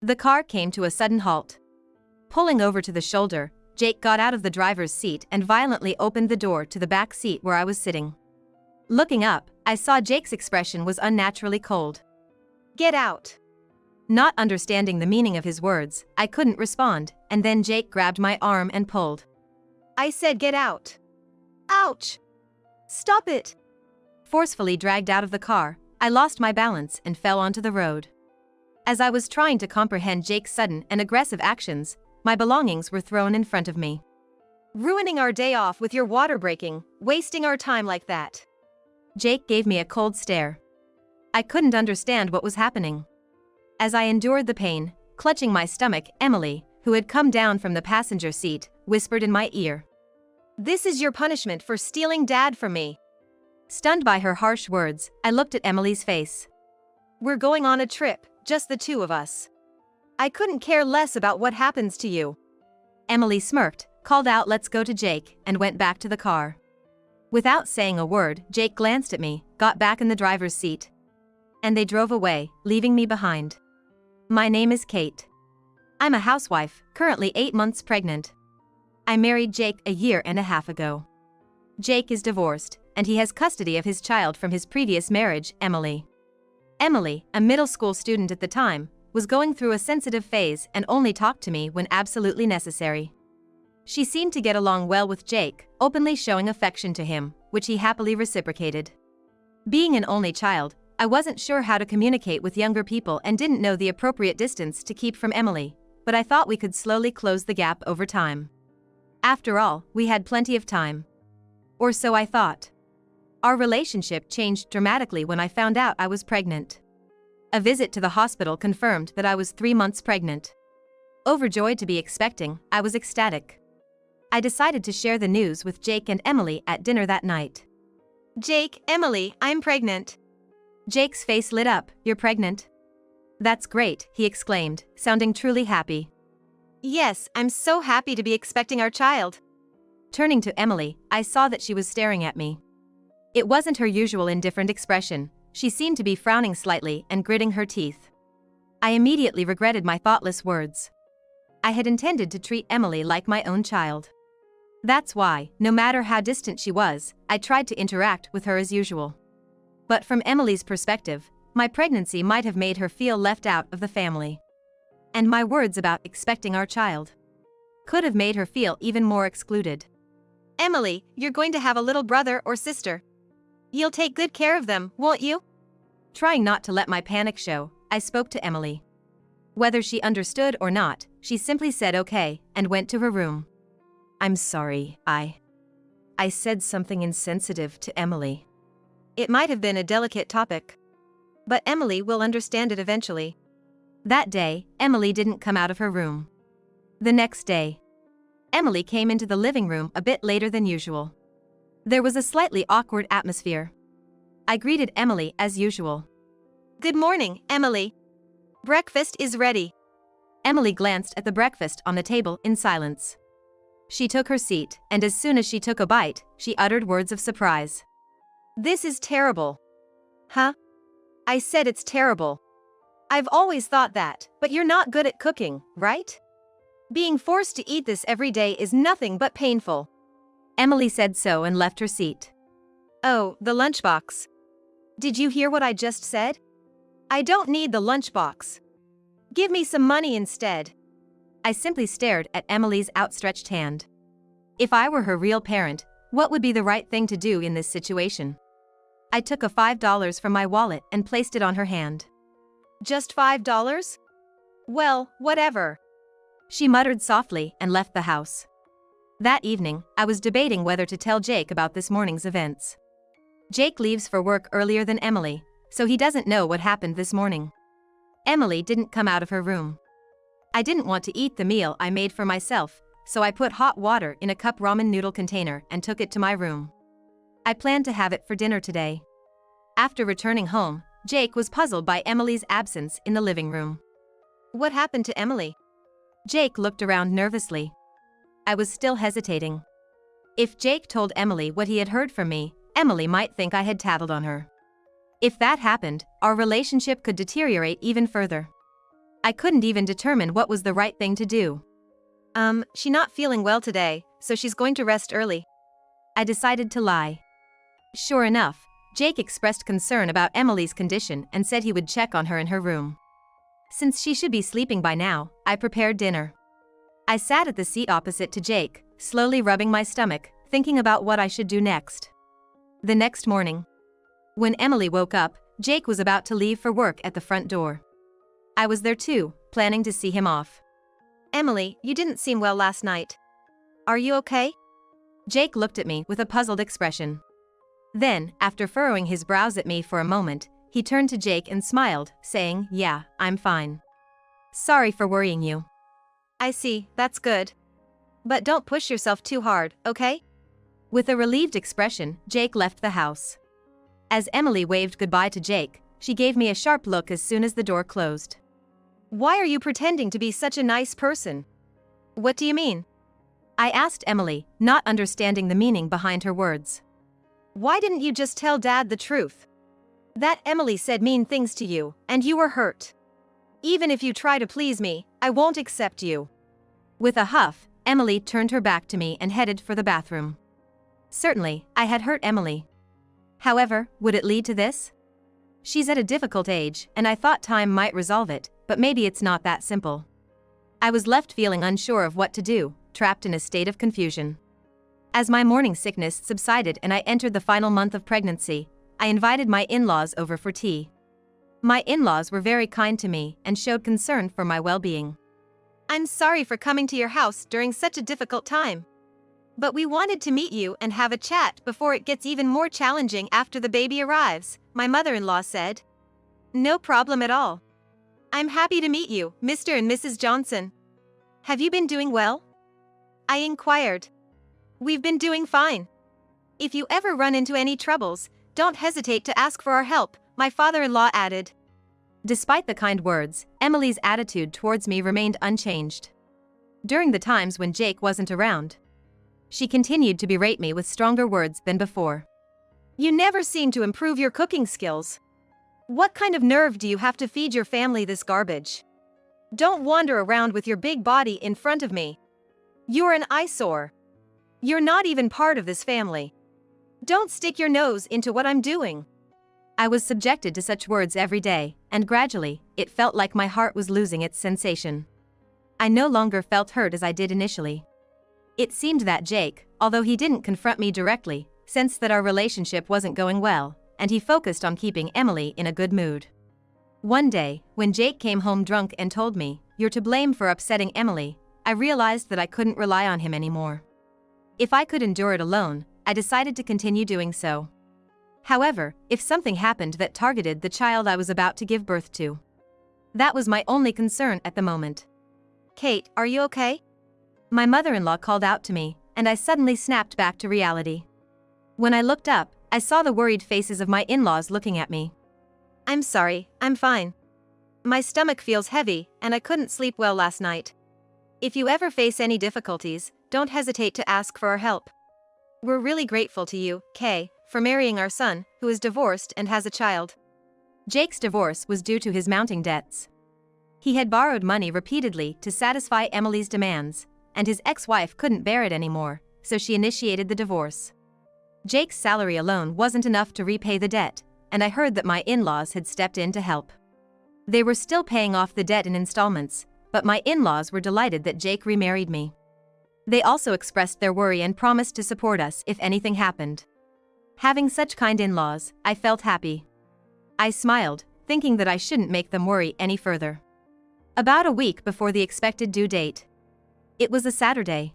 The car came to a sudden halt. Pulling over to the shoulder, Jake got out of the driver's seat and violently opened the door to the back seat where I was sitting. Looking up, I saw Jake's expression was unnaturally cold. "Get out!" Not understanding the meaning of his words, I couldn't respond, and then Jake grabbed my arm and pulled. "I said get out!" "Ouch! Stop it!" Forcefully dragged out of the car, I lost my balance and fell onto the road. As I was trying to comprehend Jake's sudden and aggressive actions, my belongings were thrown in front of me. "Ruining our day off with your water breaking, wasting our time like that." Jake gave me a cold stare. I couldn't understand what was happening. As I endured the pain, clutching my stomach, Emily, who had come down from the passenger seat, whispered in my ear, "This is your punishment for stealing Dad from me." Stunned by her harsh words, I looked at Emily's face. "We're going on a trip, just the two of us. I couldn't care less about what happens to you." Emily smirked, called out "Let's go" to Jake, and went back to the car. Without saying a word, Jake glanced at me, got back in the driver's seat, and they drove away, leaving me behind. My name is Kate. I'm a housewife, currently 8 months pregnant. I married Jake a year and a half ago. Jake is divorced, and he has custody of his child from his previous marriage, Emily. Emily, a middle school student at the time, was going through a sensitive phase and only talked to me when absolutely necessary. She seemed to get along well with Jake, openly showing affection to him, which he happily reciprocated. Being an only child, I wasn't sure how to communicate with younger people and didn't know the appropriate distance to keep from Emily, but I thought we could slowly close the gap over time. After all, we had plenty of time. Or so I thought. Our relationship changed dramatically when I found out I was pregnant. A visit to the hospital confirmed that I was 3 months pregnant. Overjoyed to be expecting, I was ecstatic. I decided to share the news with Jake and Emily at dinner that night. "Jake, Emily, I'm pregnant." Jake's face lit up. "You're pregnant?" "That's great," he exclaimed, sounding truly happy. "Yes, I'm so happy to be expecting our child." Turning to Emily, I saw that she was staring at me. It wasn't her usual indifferent expression. She seemed to be frowning slightly and gritting her teeth. I immediately regretted my thoughtless words. I had intended to treat Emily like my own child. That's why, no matter how distant she was, I tried to interact with her as usual. But from Emily's perspective, my pregnancy might have made her feel left out of the family. And my words about expecting our child could have made her feel even more excluded. "Emily, you're going to have a little brother or sister. You'll take good care of them, won't you?" Trying not to let my panic show, I spoke to Emily. Whether she understood or not, she simply said okay and went to her room. "I'm sorry, I said something insensitive to Emily." It might have been a delicate topic, but Emily will understand it eventually. That day, Emily didn't come out of her room. The next day, Emily came into the living room a bit later than usual. There was a slightly awkward atmosphere. I greeted Emily as usual. "Good morning, Emily. Breakfast is ready." Emily glanced at the breakfast on the table in silence. She took her seat, and as soon as she took a bite, she uttered words of surprise. "This is terrible." "Huh? I said it's terrible. I've always thought that, but you're not good at cooking, right? Being forced to eat this every day is nothing but painful." Emily said so and left her seat. "Oh, the lunchbox. Did you hear what I just said? I don't need the lunchbox. Give me some money instead." I simply stared at Emily's outstretched hand. If I were her real parent, what would be the right thing to do in this situation? I took a $5 from my wallet and placed it on her hand. "Just $5? Well, whatever." She muttered softly and left the house. That evening, I was debating whether to tell Jake about this morning's events. Jake leaves for work earlier than Emily, so he doesn't know what happened this morning. Emily didn't come out of her room. I didn't want to eat the meal I made for myself, so I put hot water in a cup ramen noodle container and took it to my room. I planned to have it for dinner today. After returning home, Jake was puzzled by Emily's absence in the living room. "What happened to Emily?" Jake looked around nervously. I was still hesitating. If Jake told Emily what he had heard from me, Emily might think I had tattled on her. If that happened, our relationship could deteriorate even further. I couldn't even determine what was the right thing to do. She's not feeling well today, so she's going to rest early. I decided to lie. Sure enough, Jake expressed concern about Emily's condition and said he would check on her in her room. Since she should be sleeping by now, I prepared dinner. I sat at the seat opposite to Jake, slowly rubbing my stomach, thinking about what I should do next. The next morning, when Emily woke up, Jake was about to leave for work at the front door. I was there too, planning to see him off. "Emily, you didn't seem well last night. Are you okay?" Jake looked at me with a puzzled expression. Then, after furrowing his brows at me for a moment, he turned to Jake and smiled, saying, "Yeah, I'm fine. Sorry for worrying you." "I see, that's good. But don't push yourself too hard, okay?" With a relieved expression, Jake left the house. As Emily waved goodbye to Jake, she gave me a sharp look as soon as the door closed. "Why are you pretending to be such a nice person?" "What do you mean?" I asked Emily, not understanding the meaning behind her words. "Why didn't you just tell Dad the truth? That Emily said mean things to you, and you were hurt. Even if you try to please me, I won't accept you." With a huff, Emily turned her back to me and headed for the bathroom. Certainly, I had hurt Emily. However, would it lead to this? She's at a difficult age, and I thought time might resolve it, but maybe it's not that simple. I was left feeling unsure of what to do, trapped in a state of confusion. As my morning sickness subsided and I entered the final month of pregnancy, I invited my in-laws over for tea. My in-laws were very kind to me and showed concern for my well-being. "I'm sorry for coming to your house during such a difficult time. But we wanted to meet you and have a chat before it gets even more challenging after the baby arrives," my mother-in-law said. "No problem at all. I'm happy to meet you, Mr. and Mrs. Johnson. Have you been doing well?" I inquired. "We've been doing fine. If you ever run into any troubles, don't hesitate to ask for our help," my father-in-law added. Despite the kind words, Emily's attitude towards me remained unchanged. During the times when Jake wasn't around, she continued to berate me with stronger words than before. "You never seem to improve your cooking skills. What kind of nerve do you have to feed your family this garbage? Don't wander around with your big body in front of me. You're an eyesore. You're not even part of this family. Don't stick your nose into what I'm doing." I was subjected to such words every day, and gradually, it felt like my heart was losing its sensation. I no longer felt hurt as I did initially. It seemed that Jake, although he didn't confront me directly, sensed that our relationship wasn't going well, and he focused on keeping Emily in a good mood. One day, when Jake came home drunk and told me, "You're to blame for upsetting Emily," I realized that I couldn't rely on him anymore. If I could endure it alone, I decided to continue doing so. However, if something happened that targeted the child I was about to give birth to, that was my only concern at the moment. "Kate, are you okay?" My mother-in-law called out to me, and I suddenly snapped back to reality. When I looked up, I saw the worried faces of my in-laws looking at me. "I'm sorry, I'm fine. My stomach feels heavy, and I couldn't sleep well last night. If you ever face any difficulties, don't hesitate to ask for our help. We're really grateful to you, Kay, for marrying our son, who is divorced and has a child." Jake's divorce was due to his mounting debts. He had borrowed money repeatedly to satisfy Emily's demands, and his ex-wife couldn't bear it anymore, so she initiated the divorce. Jake's salary alone wasn't enough to repay the debt, and I heard that my in-laws had stepped in to help. They were still paying off the debt in installments, but my in-laws were delighted that Jake remarried me. They also expressed their worry and promised to support us if anything happened. Having such kind in-laws, I felt happy. I smiled, thinking that I shouldn't make them worry any further. About a week before the expected due date. It was a Saturday.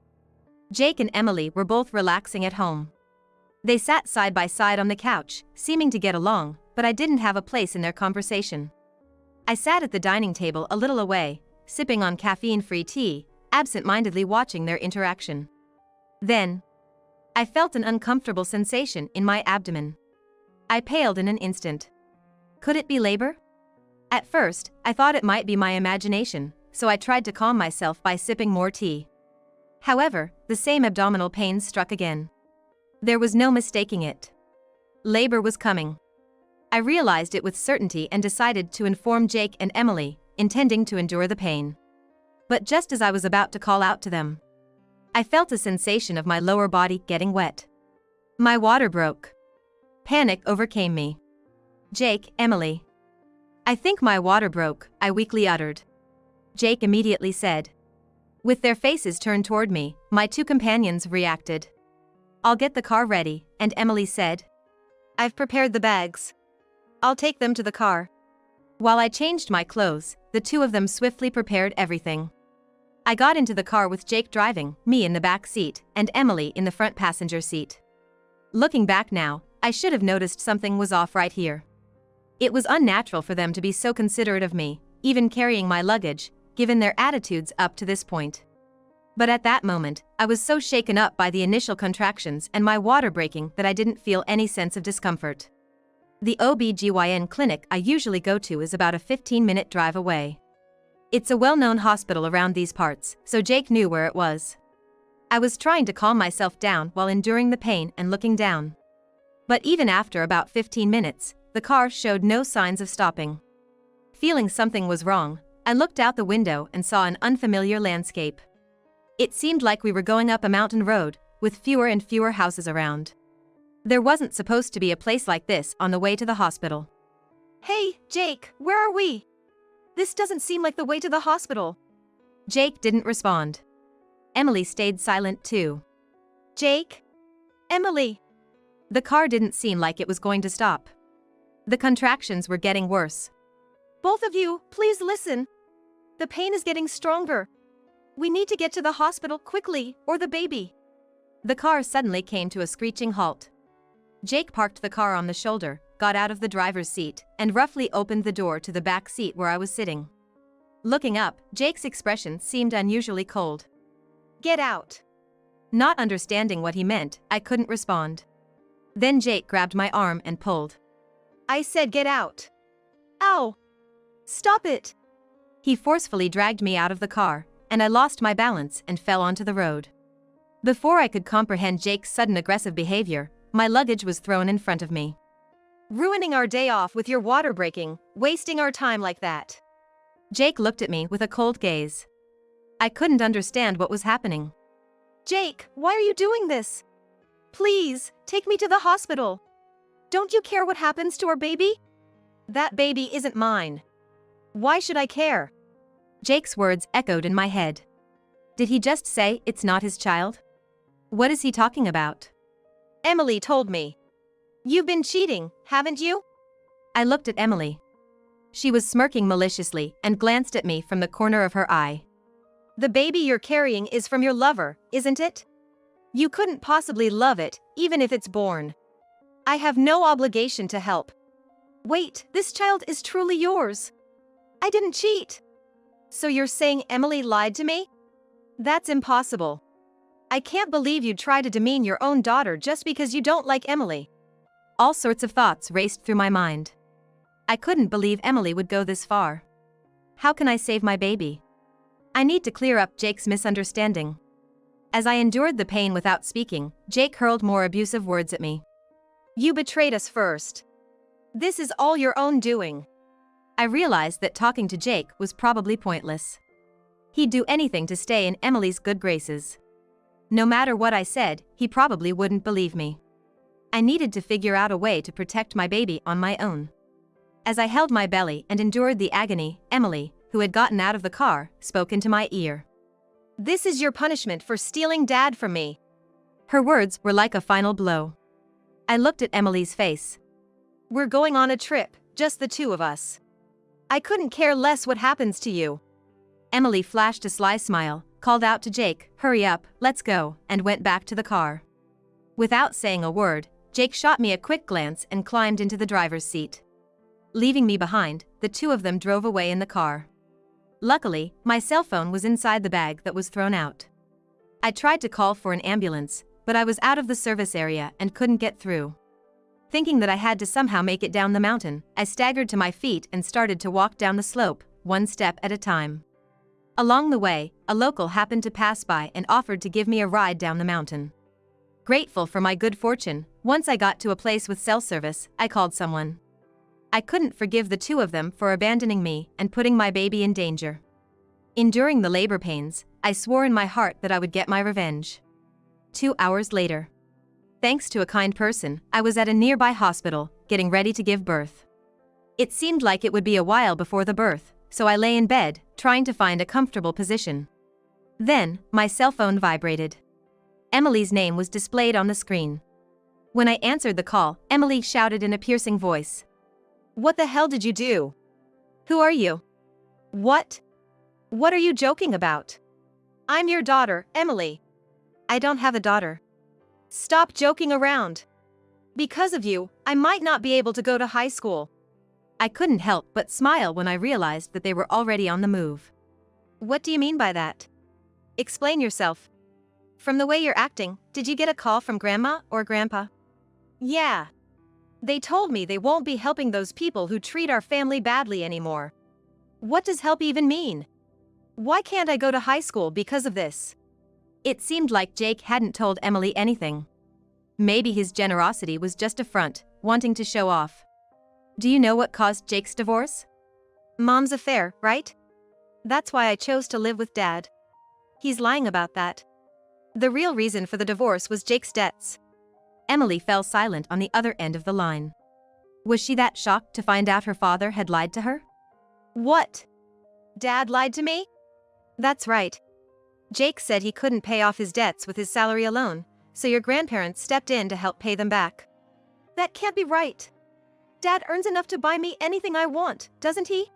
Jake and Emily were both relaxing at home. They sat side by side on the couch, seeming to get along, but I didn't have a place in their conversation. I sat at the dining table a little away, sipping on caffeine-free tea, absent-mindedly watching their interaction. Then, I felt an uncomfortable sensation in my abdomen. I paled in an instant. Could it be labor? At first, I thought it might be my imagination, so I tried to calm myself by sipping more tea. However, the same abdominal pains struck again. There was no mistaking it. Labor was coming. I realized it with certainty and decided to inform Jake and Emily, intending to endure the pain. But just as I was about to call out to them, I felt a sensation of my lower body getting wet. My water broke. Panic overcame me. "Jake, Emily." "I think my water broke," I weakly uttered. Jake immediately said. With their faces turned toward me, my two companions reacted. "I'll get the car ready," and Emily said. "I've prepared the bags. I'll take them to the car." While I changed my clothes, the two of them swiftly prepared everything. I got into the car with Jake driving, me in the back seat, and Emily in the front passenger seat. Looking back now, I should have noticed something was off right here. It was unnatural for them to be so considerate of me, even carrying my luggage, given their attitudes up to this point. But at that moment, I was so shaken up by the initial contractions and my water breaking that I didn't feel any sense of discomfort. The OB/GYN clinic I usually go to is about a 15-minute drive away. It's a well-known hospital around these parts, so Jake knew where it was. I was trying to calm myself down while enduring the pain and looking down. But even after about 15 minutes, the car showed no signs of stopping. Feeling something was wrong, I looked out the window and saw an unfamiliar landscape. It seemed like we were going up a mountain road, with fewer and fewer houses around. There wasn't supposed to be a place like this on the way to the hospital. "Hey, Jake, where are we? This doesn't seem like the way to the hospital." Jake didn't respond. Emily stayed silent too. "Jake? Emily?" The car didn't seem like it was going to stop. The contractions were getting worse. "Both of you, please listen. The pain is getting stronger. We need to get to the hospital quickly, or the baby." The car suddenly came to a screeching halt. Jake parked the car on the shoulder, got out of the driver's seat, and roughly opened the door to the back seat where I was sitting. Looking up, Jake's expression seemed unusually cold. "Get out." Not understanding what he meant, I couldn't respond. Then Jake grabbed my arm and pulled. "I said get out." "Ow! Stop it!" He forcefully dragged me out of the car, and I lost my balance and fell onto the road. Before I could comprehend Jake's sudden aggressive behavior, my luggage was thrown in front of me. "Ruining our day off with your water breaking, wasting our time like that." Jake looked at me with a cold gaze. I couldn't understand what was happening. "Jake, why are you doing this? Please, take me to the hospital. Don't you care what happens to our baby?" "That baby isn't mine. Why should I care?" Jake's words echoed in my head. Did he just say it's not his child? What is he talking about? "Emily told me. You've been cheating, haven't you?" I looked at Emily. She was smirking maliciously and glanced at me from the corner of her eye. "The baby you're carrying is from your lover, isn't it? You couldn't possibly love it, even if it's born. I have no obligation to help." "Wait, this child is truly yours. I didn't cheat." "So you're saying Emily lied to me?" "That's impossible. I can't believe you'd try to demean your own daughter just because you don't like Emily." All sorts of thoughts raced through my mind. I couldn't believe Emily would go this far. How can I save my baby? I need to clear up Jake's misunderstanding. As I endured the pain without speaking, Jake hurled more abusive words at me. "You betrayed us first. This is all your own doing." I realized that talking to Jake was probably pointless. He'd do anything to stay in Emily's good graces. No matter what I said, he probably wouldn't believe me. I needed to figure out a way to protect my baby on my own. As I held my belly and endured the agony, Emily, who had gotten out of the car, spoke into my ear. "This is your punishment for stealing Dad from me." Her words were like a final blow. I looked at Emily's face. "We're going on a trip, just the two of us. I couldn't care less what happens to you." Emily flashed a sly smile, called out to Jake, "Hurry up, let's go," and went back to the car. Without saying a word, Jake shot me a quick glance and climbed into the driver's seat. Leaving me behind, the two of them drove away in the car. Luckily, my cell phone was inside the bag that was thrown out. I tried to call for an ambulance, but I was out of the service area and couldn't get through. Thinking that I had to somehow make it down the mountain, I staggered to my feet and started to walk down the slope, one step at a time. Along the way, a local happened to pass by and offered to give me a ride down the mountain. Grateful for my good fortune, once I got to a place with cell service, I called someone. I couldn't forgive the two of them for abandoning me and putting my baby in danger. Enduring the labor pains, I swore in my heart that I would get my revenge. 2 hours later. Thanks to a kind person, I was at a nearby hospital, getting ready to give birth. It seemed like it would be a while before the birth, so I lay in bed, trying to find a comfortable position. Then, my cell phone vibrated. Emily's name was displayed on the screen. When I answered the call, Emily shouted in a piercing voice. "What the hell did you do? Who are you? What? What are you joking about? I'm your daughter, Emily." "I don't have a daughter." "Stop joking around. Because of you, I might not be able to go to high school." I couldn't help but smile when I realized that they were already on the move. "What do you mean by that? Explain yourself. From the way you're acting, did you get a call from Grandma or Grandpa?" "Yeah. They told me they won't be helping those people who treat our family badly anymore." "What does help even mean? Why can't I go to high school because of this?" It seemed like Jake hadn't told Emily anything. Maybe his generosity was just a front, wanting to show off. "Do you know what caused Jake's divorce?" "Mom's affair, right? That's why I chose to live with Dad." "He's lying about that. The real reason for the divorce was Jake's debts." Emily fell silent on the other end of the line. Was she that shocked to find out her father had lied to her? "What? Dad lied to me?" "That's right. Jake said he couldn't pay off his debts with his salary alone, so your grandparents stepped in to help pay them back." "That can't be right. Dad earns enough to buy me anything I want, doesn't he?"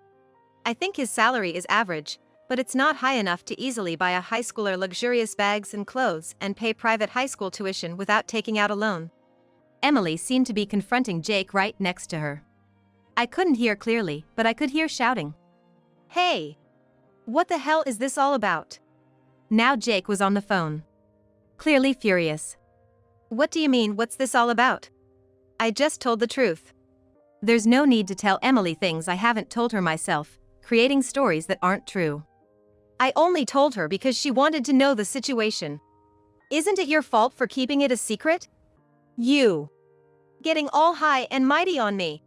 "I think his salary is average, but it's not high enough to easily buy a high schooler luxurious bags and clothes and pay private high school tuition without taking out a loan." Emily seemed to be confronting Jake right next to her. I couldn't hear clearly, but I could hear shouting. "Hey! What the hell is this all about?" Now Jake was on the phone. Clearly furious. "What do you mean, what's this all about? I just told the truth." There's no need to tell Emily things I haven't told her myself, creating stories that aren't true. "I only told her because she wanted to know the situation. Isn't it your fault for keeping it a secret? You getting all high and mighty on me."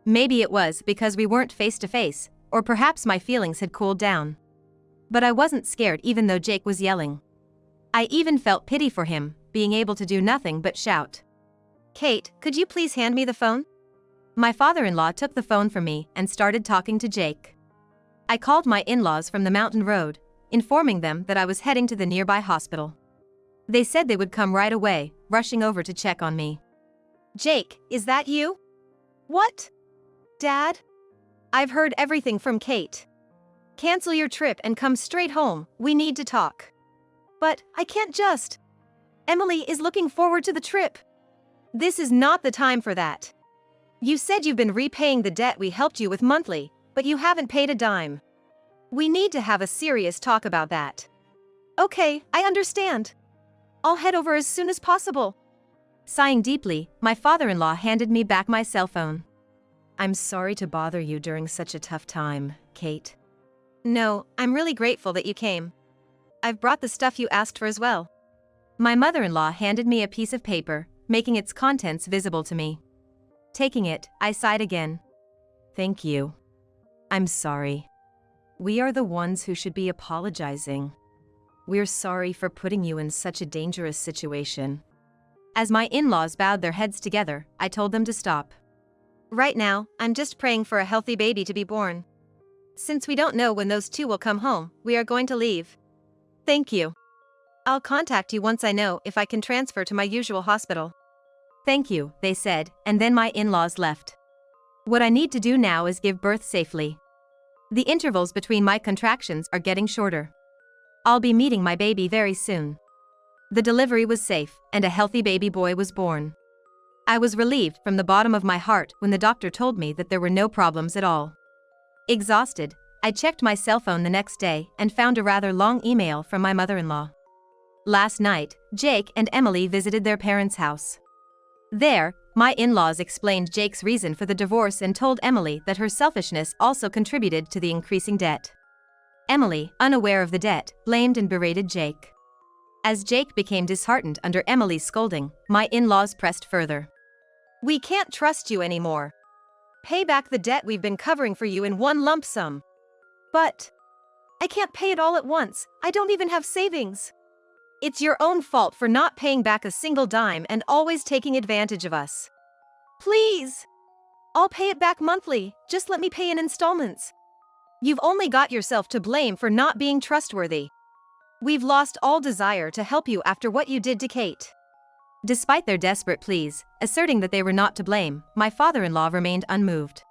Maybe it was because we weren't face to face, or perhaps my feelings had cooled down. But I wasn't scared even though Jake was yelling. I even felt pity for him, being able to do nothing but shout. "Kate, could you please hand me the phone?" My father-in-law took the phone from me and started talking to Jake. I called my in-laws from the mountain road, informing them that I was heading to the nearby hospital. They said they would come right away, rushing over to check on me. "Jake, is that you?" "What? Dad? I've heard everything from Kate. Cancel your trip and come straight home, we need to talk." "But, I can't just. Emily is looking forward to the trip." "This is not the time for that. You said you've been repaying the debt we helped you with monthly, but you haven't paid a dime. We need to have a serious talk about that." "Okay, I understand. I'll head over as soon as possible." Sighing deeply, my father-in-law handed me back my cell phone. "I'm sorry to bother you during such a tough time, Kate." "No, I'm really grateful that you came. I've brought the stuff you asked for as well." My mother-in-law handed me a piece of paper, making its contents visible to me. Taking it, I sighed again. "Thank you. I'm sorry. We are the ones who should be apologizing. We're sorry for putting you in such a dangerous situation." As my in-laws bowed their heads together, I told them to stop. "Right now, I'm just praying for a healthy baby to be born. Since we don't know when those two will come home, we are going to leave." "Thank you. I'll contact you once I know if I can transfer to my usual hospital." "Thank you," they said, and then my in-laws left. What I need to do now is give birth safely. The intervals between my contractions are getting shorter. I'll be meeting my baby very soon. The delivery was safe, and a healthy baby boy was born. I was relieved from the bottom of my heart when the doctor told me that there were no problems at all. Exhausted, I checked my cell phone the next day and found a rather long email from my mother-in-law. Last night, Jake and Emily visited their parents' house. There, my in-laws explained Jake's reason for the divorce and told Emily that her selfishness also contributed to the increasing debt. Emily, unaware of the debt, blamed and berated Jake. As Jake became disheartened under Emily's scolding, my in-laws pressed further. "We can't trust you anymore. pay back the debt we've been covering for you in one lump sum. But I can't pay it all at once. I don't even have savings. It's your own fault for not paying back a single dime and always taking advantage of us. Please. I'll pay it back monthly. Just let me pay in installments. You've only got yourself to blame for not being trustworthy. We've lost all desire to help you after what you did to Kate. Despite their desperate pleas, asserting that they were not to blame, my father-in-law remained unmoved.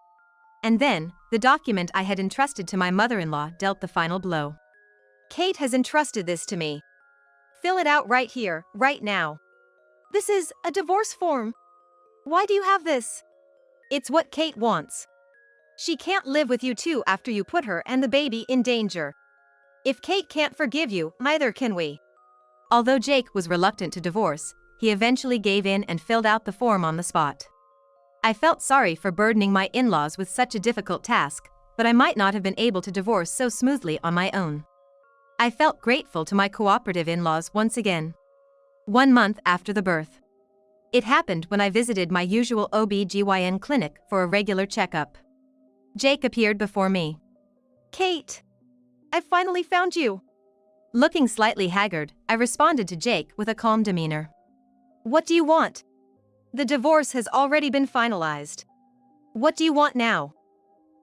And then, the document I had entrusted to my mother-in-law dealt the final blow. Kate has entrusted this to me. Fill it out right here, right now. This is a divorce form. Why do you have this? It's what Kate wants. She can't live with you too after you put her and the baby in danger. If Kate can't forgive you, neither can we. Although Jake was reluctant to divorce, he eventually gave in and filled out the form on the spot. I felt sorry for burdening my in-laws with such a difficult task, but I might not have been able to divorce so smoothly on my own. I felt grateful to my cooperative in-laws once again. 1 month after the birth. It happened when I visited my usual OB/GYN clinic for a regular checkup. Jake appeared before me. Kate! I finally found you! Looking slightly haggard, I responded to Jake with a calm demeanor. What do you want? The divorce has already been finalized. What do you want now?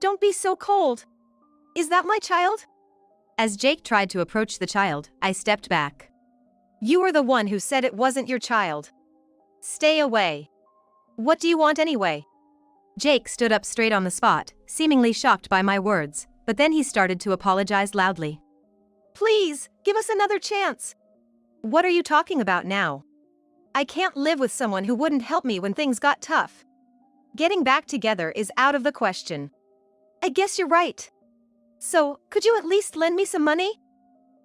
Don't be so cold. Is that my child? As Jake tried to approach the child, I stepped back. You were the one who said it wasn't your child. Stay away. What do you want anyway? Jake stood up straight on the spot, seemingly shocked by my words, but then he started to apologize loudly. Please, give us another chance. What are you talking about now? I can't live with someone who wouldn't help me when things got tough. Getting back together is out of the question. I guess you're right. So, could you at least lend me some money?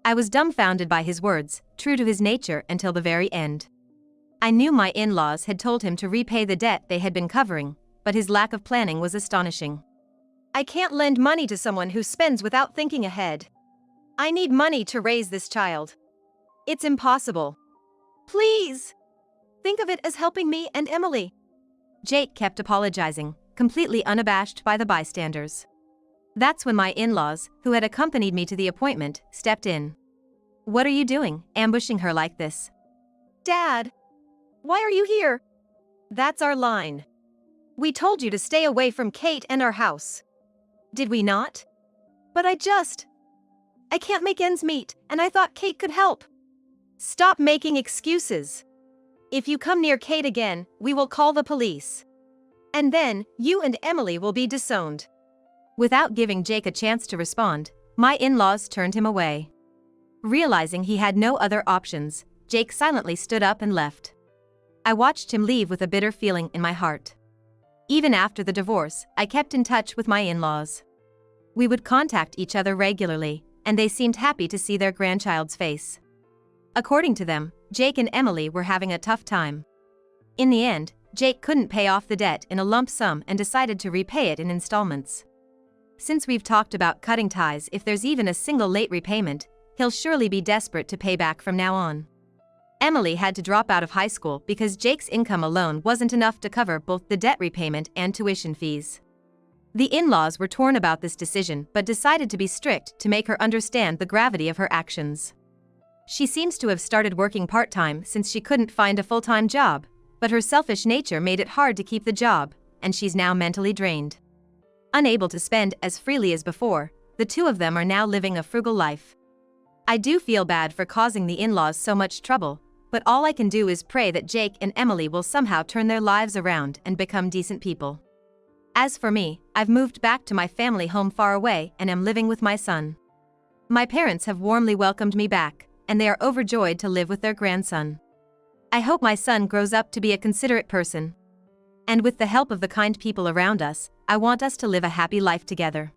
I was dumbfounded by his words, true to his nature until the very end. I knew my in-laws had told him to repay the debt they had been covering, but his lack of planning was astonishing. I can't lend money to someone who spends without thinking ahead. I need money to raise this child. It's impossible. Please! Think of it as helping me and Emily. Jake kept apologizing, completely unabashed by the bystanders. That's when my in-laws, who had accompanied me to the appointment, stepped in. What are you doing, ambushing her like this? Dad! Why are you here? That's our line. We told you to stay away from Kate and our house. Did we not? But I can't make ends meet, and I thought Kate could help. Stop making excuses. If you come near Kate again, we will call the police. And then, you and Emily will be disowned. Without giving Jake a chance to respond, my in-laws turned him away. Realizing he had no other options, Jake silently stood up and left. I watched him leave with a bitter feeling in my heart. Even after the divorce, I kept in touch with my in-laws. We would contact each other regularly, and they seemed happy to see their grandchild's face. According to them, Jake and Emily were having a tough time. In the end, Jake couldn't pay off the debt in a lump sum and decided to repay it in installments. Since we've talked about cutting ties, if there's even a single late repayment, he'll surely be desperate to pay back from now on. Emily had to drop out of high school because Jake's income alone wasn't enough to cover both the debt repayment and tuition fees. The in-laws were torn about this decision but decided to be strict to make her understand the gravity of her actions. She seems to have started working part-time since she couldn't find a full-time job, but her selfish nature made it hard to keep the job, and she's now mentally drained. Unable to spend as freely as before, the two of them are now living a frugal life. I do feel bad for causing the in-laws so much trouble, but all I can do is pray that Jake and Emily will somehow turn their lives around and become decent people. As for me, I've moved back to my family home far away and am living with my son. My parents have warmly welcomed me back, and they are overjoyed to live with their grandson. I hope my son grows up to be a considerate person. And with the help of the kind people around us, I want us to live a happy life together.